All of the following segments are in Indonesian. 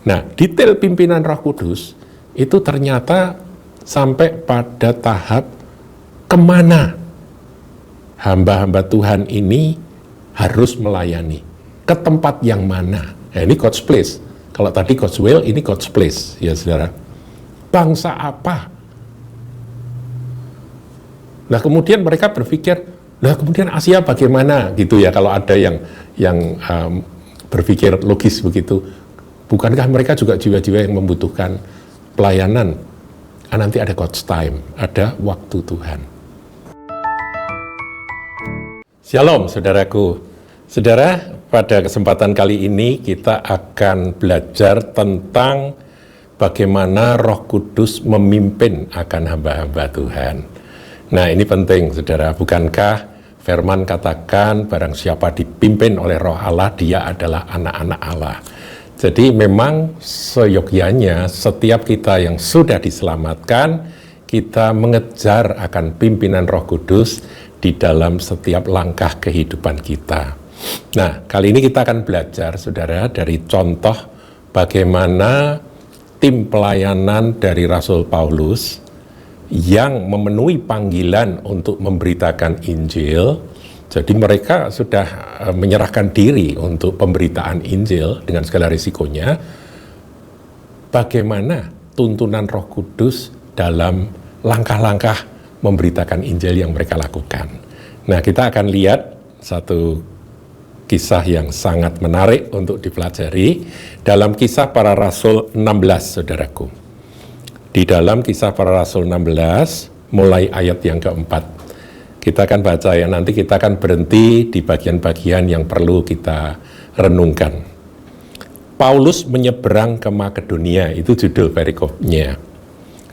Nah, detail pimpinan Roh Kudus itu ternyata sampai pada tahap kemana hamba-hamba Tuhan ini harus melayani, ke tempat yang mana. Nah, ini God's place. Kalau tadi God's will, ini God's place, ya saudara. Bangsa apa? Nah, kemudian mereka berpikir, nah kemudian Asia bagaimana gitu ya, kalau ada yang berpikir logis begitu. Bukankah mereka juga jiwa-jiwa yang membutuhkan pelayanan? Nanti ada God's time, ada waktu Tuhan. Shalom saudaraku. Saudara, pada kesempatan kali ini kita akan belajar tentang bagaimana Roh Kudus memimpin akan hamba-hamba Tuhan. Nah, ini penting saudara, bukankah firman katakan barang siapa dipimpin oleh Roh Allah, dia adalah anak-anak Allah. Jadi memang seyogyanya setiap kita yang sudah diselamatkan, kita mengejar akan pimpinan Roh Kudus di dalam setiap langkah kehidupan kita. Nah, kali ini kita akan belajar, saudara, dari contoh bagaimana tim pelayanan dari Rasul Paulus yang memenuhi panggilan untuk memberitakan Injil. Jadi mereka sudah menyerahkan diri untuk pemberitaan Injil dengan segala risikonya. Bagaimana tuntunan Roh Kudus dalam langkah-langkah memberitakan Injil yang mereka lakukan. Nah, kita akan lihat satu kisah yang sangat menarik untuk dipelajari dalam Kisah Para Rasul 16, saudaraku. Di dalam Kisah Para Rasul 16, mulai ayat yang keempat. Kita akan baca ya, nanti kita akan berhenti di bagian-bagian yang perlu kita renungkan. Paulus menyeberang ke Makedonia, itu judul perikopnya.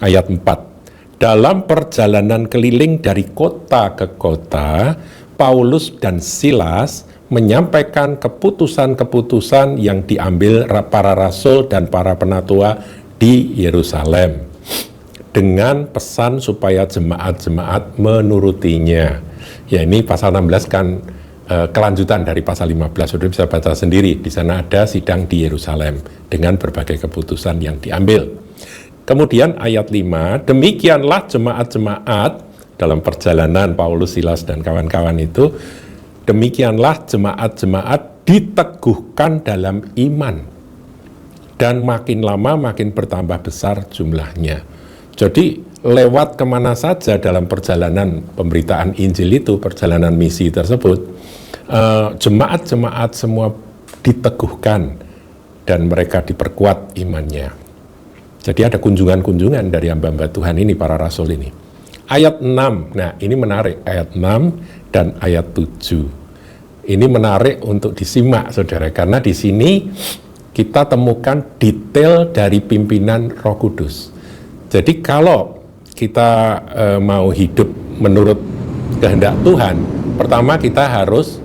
Ayat 4. Dalam perjalanan keliling dari kota ke kota, Paulus dan Silas menyampaikan keputusan-keputusan yang diambil para rasul dan para penatua di Yerusalem dengan pesan supaya jemaat-jemaat menurutinya. Ya, ini pasal 16 kan kelanjutan dari pasal 15. Sudah bisa baca sendiri, di sana ada sidang di Yerusalem dengan berbagai keputusan yang diambil. Kemudian ayat 5, demikianlah jemaat-jemaat dalam perjalanan Paulus, Silas, dan kawan-kawan itu, demikianlah jemaat-jemaat diteguhkan dalam iman, dan makin lama makin bertambah besar jumlahnya. Jadi lewat kemana saja dalam perjalanan pemberitaan Injil itu, perjalanan misi tersebut, jemaat-jemaat semua diteguhkan dan mereka diperkuat imannya. Jadi ada kunjungan-kunjungan dari hamba-hamba Tuhan ini, para rasul ini. Ayat 6, nah ini menarik, ayat 6 dan ayat 7. Ini menarik untuk disimak, saudara, karena di sini kita temukan detail dari pimpinan Roh Kudus. Jadi kalau kita mau hidup menurut kehendak Tuhan, pertama kita harus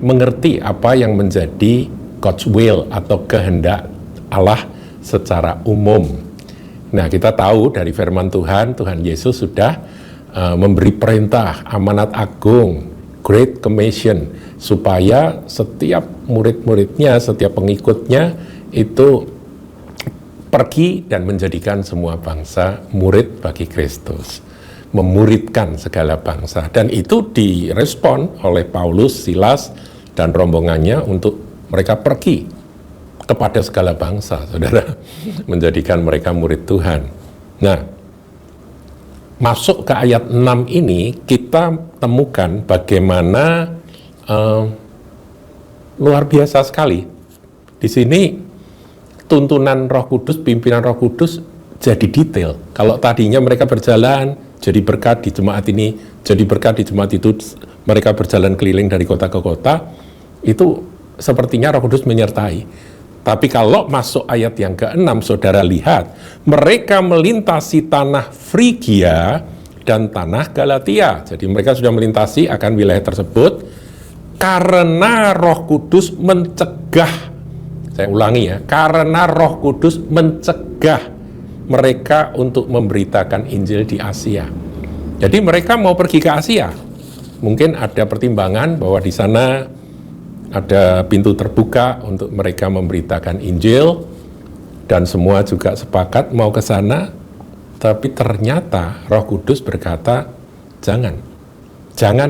mengerti apa yang menjadi God's will atau kehendak Allah secara umum. Nah, kita tahu dari firman Tuhan, Tuhan Yesus sudah memberi perintah, amanat agung, Great Commission, supaya setiap murid-muridnya, setiap pengikutnya itu pergi dan menjadikan semua bangsa murid bagi Kristus, memuridkan segala bangsa. Dan itu direspon oleh Paulus, Silas, dan rombongannya untuk mereka pergi kepada segala bangsa, saudara, menjadikan mereka murid Tuhan. Nah, masuk ke ayat 6 ini, kita temukan bagaimana luar biasa sekali. Di sini tuntunan Roh Kudus, pimpinan Roh Kudus jadi detail. Kalau tadinya mereka berjalan, jadi berkat di jemaat ini, jadi berkat di jemaat itu, mereka berjalan keliling dari kota ke kota, itu sepertinya Roh Kudus menyertai. Tapi kalau masuk ayat yang ke-6, saudara lihat, mereka melintasi tanah Frigia dan tanah Galatia. Jadi mereka sudah melintasi akan wilayah tersebut karena Roh Kudus mencegah. Saya ulangi ya, karena Roh Kudus mencegah mereka untuk memberitakan Injil di Asia. Jadi mereka mau pergi ke Asia. Mungkin ada pertimbangan bahwa di sana ada pintu terbuka untuk mereka memberitakan Injil. dan semua juga sepakat mau ke sana, tapi ternyata Roh Kudus berkata, jangan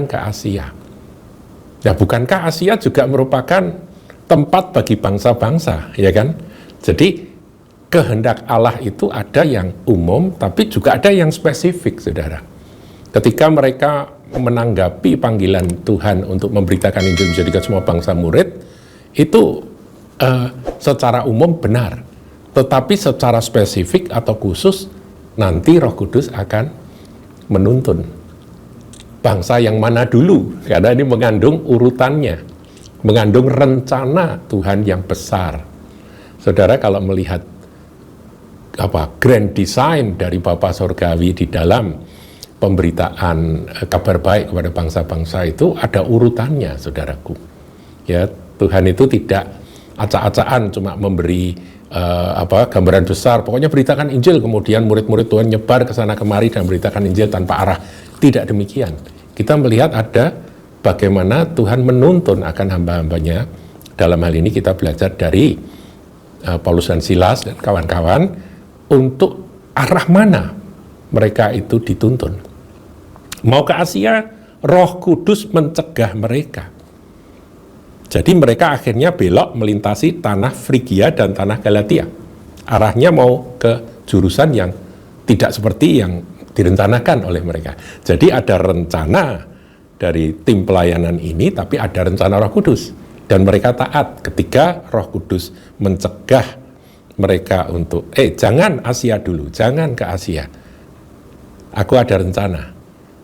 ke Asia. Ya, bukankah Asia juga merupakan tempat bagi bangsa-bangsa, ya kan? Jadi kehendak Allah itu ada yang umum, tapi juga ada yang spesifik, saudara. Ketika mereka menanggapi panggilan Tuhan untuk memberitakan Injil menjadikan semua bangsa murid, itu secara umum benar. Tetapi secara spesifik atau khusus, nanti Roh Kudus akan menuntun. Bangsa yang mana dulu? Karena ini mengandung urutannya, mengandung rencana Tuhan yang besar. Saudara, kalau melihat grand design dari Bapa Surgawi di dalam pemberitaan kabar baik kepada bangsa-bangsa itu ada urutannya, saudaraku. Ya, Tuhan itu tidak acak-acakan cuma memberi gambaran besar, pokoknya beritakan Injil, kemudian murid-murid Tuhan nyebar ke sana kemari dan beritakan Injil tanpa arah. Tidak demikian. Kita melihat ada bagaimana Tuhan menuntun akan hamba-hambanya. Dalam hal ini kita belajar dari Paulus dan Silas dan kawan-kawan untuk arah mana mereka itu dituntun. Mau ke Asia, Roh Kudus mencegah mereka. Jadi mereka akhirnya belok melintasi tanah Frigia dan tanah Galatia. Arahnya mau ke jurusan yang tidak seperti yang direncanakan oleh mereka. Jadi ada rencana dari tim pelayanan ini, tapi ada rencana Roh Kudus. Dan mereka taat ketika Roh Kudus mencegah mereka untuk, jangan Asia dulu, jangan ke Asia. Aku ada rencana.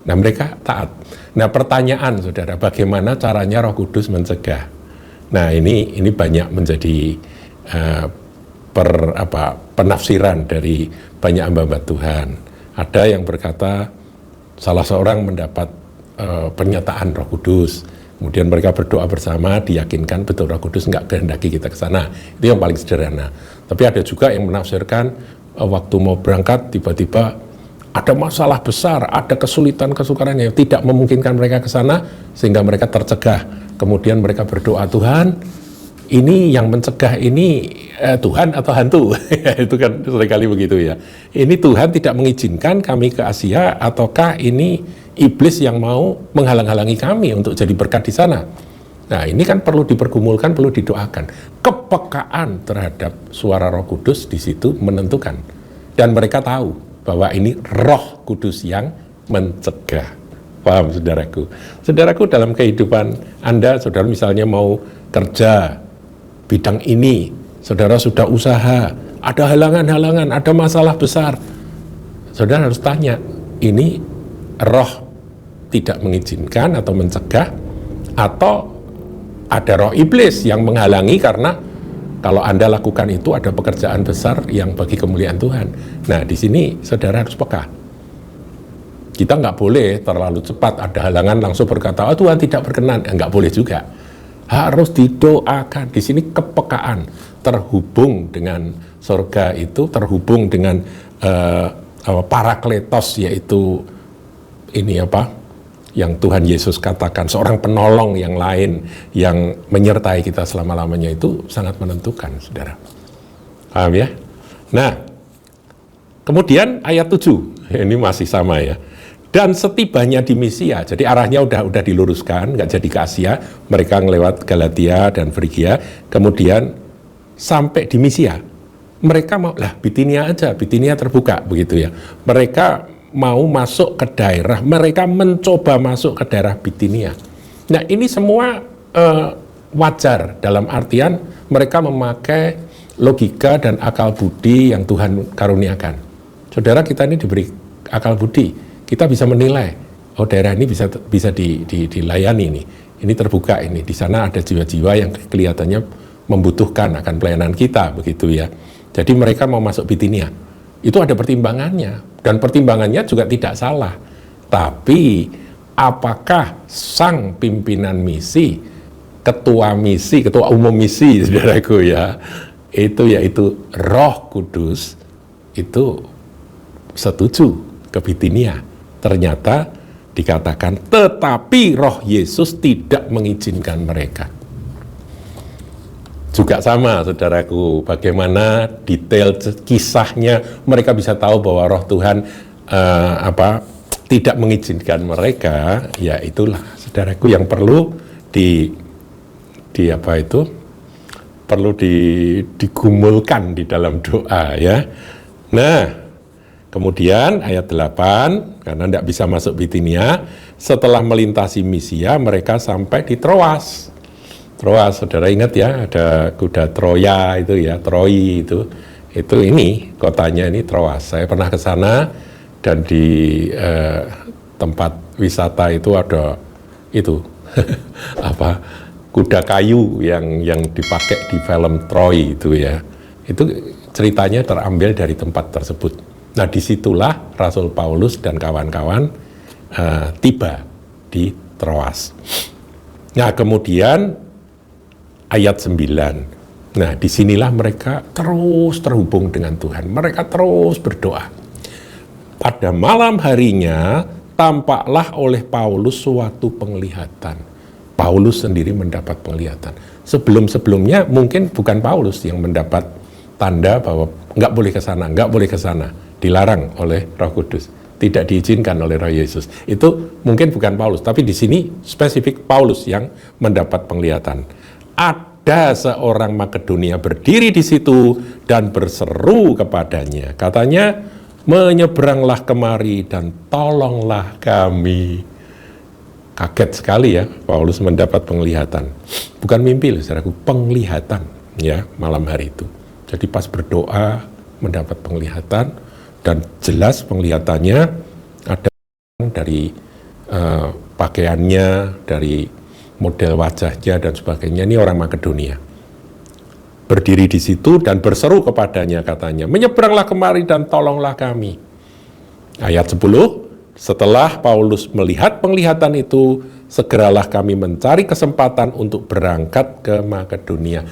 Nah, mereka taat. Nah, pertanyaan, saudara, bagaimana caranya Roh Kudus mencegah? Nah, ini banyak menjadi penafsiran dari banyak hamba Tuhan. Ada yang berkata salah seorang mendapat pernyataan Roh Kudus, kemudian mereka berdoa bersama, diyakinkan betul Roh Kudus nggak kehendaki kita ke sana. Itu yang paling sederhana. Tapi ada juga yang menafsirkan waktu mau berangkat tiba-tiba ada masalah besar, ada kesulitan-kesukaran yang tidak memungkinkan mereka ke sana sehingga mereka tercegah. Kemudian mereka berdoa, Tuhan, ini yang mencegah ini Tuhan atau hantu? Itu kan seringkali begitu ya. Ini Tuhan tidak mengizinkan kami ke Asia, ataukah ini iblis yang mau menghalang-halangi kami untuk jadi berkat di sana? Nah, ini kan perlu dipergumulkan, perlu didoakan. Kepekaan terhadap suara Roh Kudus di situ menentukan. Dan mereka tahu bahwa ini Roh Kudus yang mencegah. Paham, saudaraku? Saudaraku, dalam kehidupan Anda, saudara misalnya mau kerja bidang ini, saudara sudah usaha, ada halangan-halangan, ada masalah besar. Saudara harus tanya, ini roh tidak mengizinkan atau mencegah, atau ada roh iblis yang menghalangi karena kalau Anda lakukan itu ada pekerjaan besar yang bagi kemuliaan Tuhan. Nah, di sini saudara harus peka. Kita nggak boleh terlalu cepat ada halangan langsung berkata, Tuhan tidak berkenan. Nggak boleh juga. Harus didoakan. Di sini kepekaan terhubung dengan surga itu, terhubung dengan parakletos, yaitu ini yang Tuhan Yesus katakan, seorang penolong yang lain yang menyertai kita selama-lamanya, itu sangat menentukan, saudara. Paham ya? Nah, kemudian ayat 7, ini masih sama ya. Dan setibanya di Misia, jadi arahnya udah diluruskan, nggak jadi ke Asia, mereka ngelewat Galatia dan Frigia, kemudian sampai di Misia, mereka mau, Bitinia aja, Bitinia terbuka, begitu ya. Mereka mau masuk ke daerah, mereka mencoba masuk ke daerah Bitinia. Nah, ini semua wajar, dalam artian mereka memakai logika dan akal budi yang Tuhan karuniakan. Saudara, kita ini diberi akal budi. Kita bisa menilai, daerah ini bisa dilayani nih. Ini terbuka ini. Di sana ada jiwa-jiwa yang kelihatannya membutuhkan akan pelayanan kita, begitu ya. Jadi mereka mau masuk Bitinia. Itu ada pertimbangannya, dan pertimbangannya juga tidak salah. Tapi apakah sang pimpinan misi, ketua umum misi, saudaraku ya, yaitu Roh Kudus, itu setuju ke Bitinia? Ternyata dikatakan, tetapi Roh Yesus tidak mengizinkan mereka. juga sama, saudaraku, bagaimana detail kisahnya mereka bisa tahu bahwa Roh Tuhan tidak mengizinkan mereka. Ya itulah, saudaraku, yang perlu perlu digumulkan di dalam doa, ya. Nah, kemudian ayat 8, karena tidak bisa masuk Bitinia, setelah melintasi Misia, mereka sampai di Troas. Troas, saudara ingat ya, ada kuda Troya itu ya, Troi itu ini kotanya, ini Troas. Saya pernah ke sana, dan di tempat wisata itu ada itu kuda kayu yang dipakai di film Troy itu ya. Itu ceritanya terambil dari tempat tersebut. Nah, disitulah Rasul Paulus dan kawan-kawan tiba di Troas. Nah, kemudian ayat 9. Nah, disinilah mereka terus terhubung dengan Tuhan. Mereka terus berdoa. Pada malam harinya, tampaklah oleh Paulus suatu penglihatan. Paulus sendiri mendapat penglihatan. Sebelum-sebelumnya mungkin bukan Paulus yang mendapat tanda bahwa nggak boleh ke sana, nggak boleh ke sana. Dilarang oleh Roh Kudus. Tidak diizinkan oleh Roh Yesus. Itu mungkin bukan Paulus, tapi di sini spesifik Paulus yang mendapat penglihatan. Ada seorang Makedonia berdiri di situ dan berseru kepadanya. Katanya, menyeberanglah kemari dan tolonglah kami. Kaget sekali ya, Paulus mendapat penglihatan. Bukan mimpi loh, saudaraku, penglihatan ya malam hari itu. Jadi pas berdoa mendapat penglihatan, dan jelas penglihatannya ada dari pakaiannya, dari model wajahnya dan sebagainya. Ini orang Makedonia. Berdiri di situ dan berseru kepadanya, katanya, menyeberanglah kemari dan tolonglah kami. Ayat 10, setelah Paulus melihat penglihatan itu, segeralah kami mencari kesempatan untuk berangkat ke Makedonia.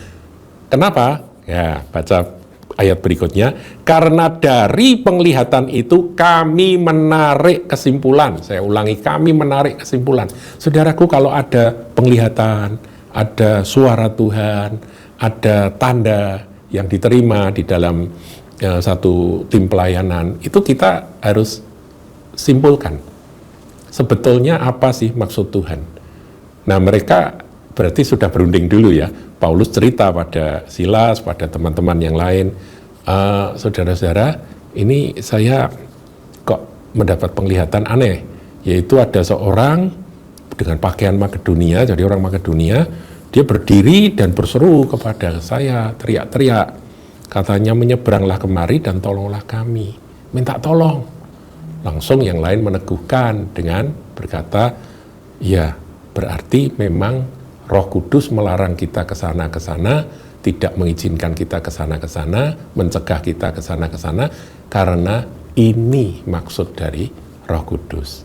Kenapa? Ya, baca ayat berikutnya. Karena dari penglihatan itu kami menarik kesimpulan. Saya ulangi, kami menarik kesimpulan. Saudaraku, kalau ada penglihatan, ada suara Tuhan, ada tanda yang diterima di dalam satu tim pelayanan, itu kita harus simpulkan. Sebetulnya apa sih maksud Tuhan? Nah, mereka berarti sudah berunding dulu ya. Paulus cerita pada Silas, pada teman-teman yang lain, saudara-saudara, ini saya kok mendapat penglihatan aneh, yaitu ada seorang dengan pakaian Makedonia, jadi orang Makedonia, dia berdiri dan berseru kepada saya, teriak-teriak, katanya, menyeberanglah kemari dan tolonglah kami, minta tolong. Langsung yang lain meneguhkan dengan berkata, ya berarti memang Roh Kudus melarang kita ke sana, tidak mengizinkan kita ke sana, mencegah kita ke sana, karena ini maksud dari Roh Kudus.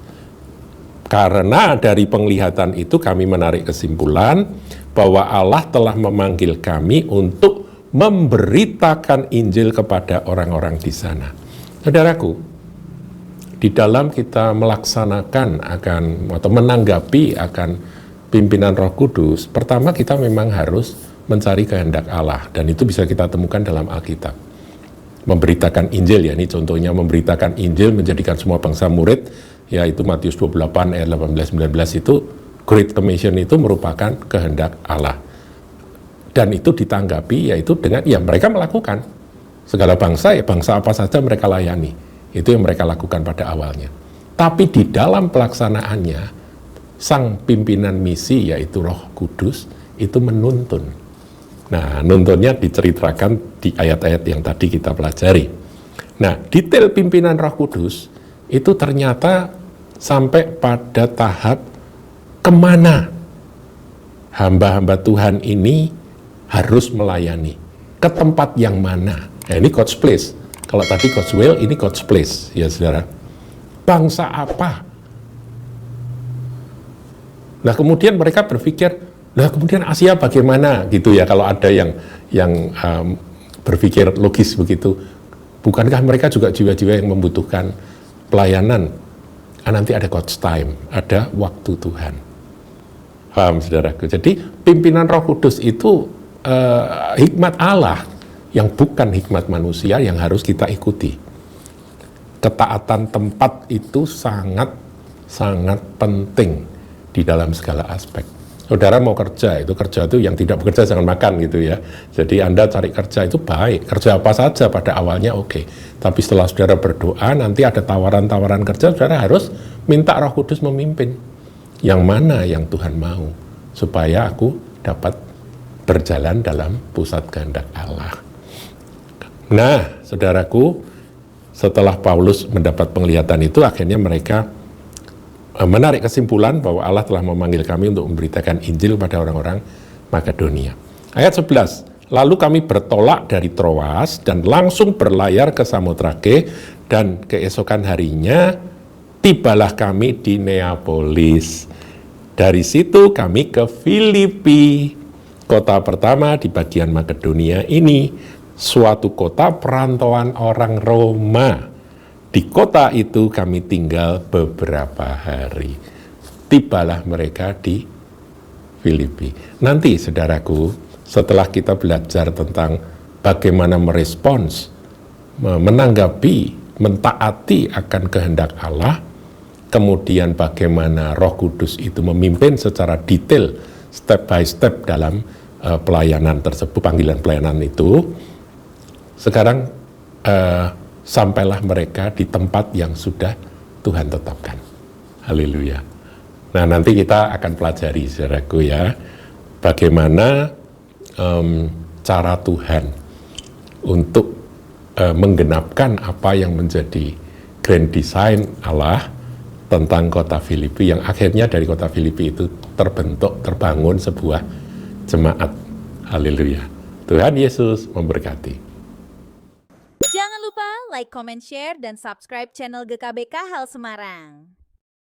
Karena dari penglihatan itu kami menarik kesimpulan bahwa Allah telah memanggil kami untuk memberitakan Injil kepada orang-orang di sana. Saudaraku, di dalam kita melaksanakan atau menanggapi akan pimpinan Roh Kudus, pertama kita memang harus mencari kehendak Allah, dan itu bisa kita temukan dalam Alkitab. Memberitakan Injil, ya ini contohnya, memberitakan Injil, menjadikan semua bangsa murid, yaitu Matius 28 ayat 18-19 itu, Great Commission itu merupakan kehendak Allah. Dan itu ditanggapi yaitu dengan, ya mereka melakukan. Segala bangsa, ya bangsa apa saja mereka layani. Itu yang mereka lakukan pada awalnya. Tapi di dalam pelaksanaannya, sang pimpinan misi yaitu Roh Kudus itu menuntun. Nah, nuntunnya diceritakan di ayat-ayat yang tadi kita pelajari. Nah, detail pimpinan Roh Kudus itu ternyata sampai pada tahap kemana hamba-hamba Tuhan ini harus melayani, ke tempat yang mana. Nah, ini God's place. Kalau tadi God's will, ini God's place, ya saudara. Bangsa apa? Nah, kemudian mereka berpikir, nah kemudian Asia bagaimana gitu ya, kalau ada yang berpikir logis begitu. Bukankah mereka juga jiwa-jiwa yang membutuhkan pelayanan? Nanti ada God's time, ada waktu Tuhan. Paham, saudaraku? Jadi pimpinan Roh Kudus itu hikmat Allah yang bukan hikmat manusia yang harus kita ikuti. Ketaatan tempat itu sangat penting di dalam segala aspek. Saudara mau kerja itu yang tidak bekerja jangan makan gitu ya. Jadi Anda cari kerja itu baik, kerja apa saja pada awalnya oke. Tapi setelah saudara berdoa nanti ada tawaran-tawaran kerja, saudara harus minta Roh Kudus memimpin. Yang mana yang Tuhan mau supaya aku dapat berjalan dalam pusat kehendak Allah. Nah, saudaraku, setelah Paulus mendapat penglihatan itu, akhirnya mereka menarik kesimpulan bahwa Allah telah memanggil kami untuk memberitakan Injil pada orang-orang Makedonia. Ayat 11, lalu kami bertolak dari Troas dan langsung berlayar ke Samotrake, dan keesokan harinya tibalah kami di Neapolis. Dari situ kami ke Filipi, kota pertama di bagian Makedonia ini, suatu kota perantauan orang Roma. Di kota itu kami tinggal beberapa hari. Tibalah mereka di Filipi. Nanti saudaraku, setelah kita belajar tentang bagaimana merespons, menanggapi, mentaati akan kehendak Allah, kemudian bagaimana Roh Kudus itu memimpin secara detail, step by step dalam pelayanan tersebut, panggilan pelayanan itu, sekarang sampailah mereka di tempat yang sudah Tuhan tetapkan. Haleluya. Nah, nanti kita akan pelajari, saudaraku ya, bagaimana cara Tuhan untuk menggenapkan apa yang menjadi grand design Allah tentang kota Filipi, yang akhirnya dari kota Filipi itu terbangun sebuah jemaat. Haleluya. Tuhan Yesus memberkati. Jangan lupa like, comment, share, dan subscribe channel GKBK Hal Semarang.